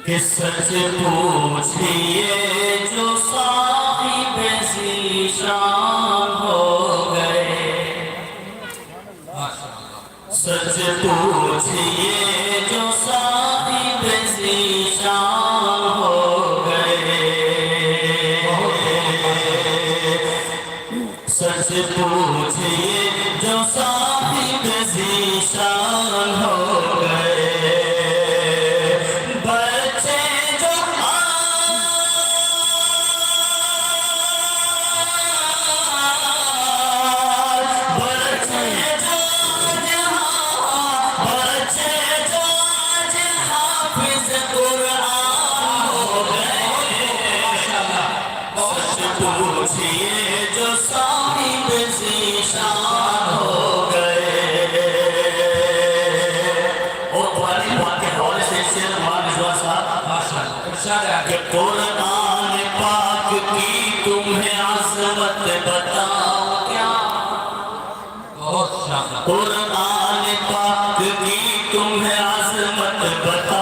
کہ سچ پوچھئے جو صاحب ذیشان ہو گئے، سچ پوچھئے جو صاحب ذیشان ہو گئے، سچ پوچھئے جو صاحب ذیشان ہو گئے، بچے جو بچے جو بچے جو آج حافظ قرآن ہو گئے، سچ پوچھئے جو صاحب ذیشان ہو گئے۔ اور قرآن پاک کے حوالے سے شعر مولانا رضوان صاحب کہ قرآن پاک کی تمہیں عظمت بتاؤں کیا، قرآن پاک کی تمہیں عظمت بتاؤں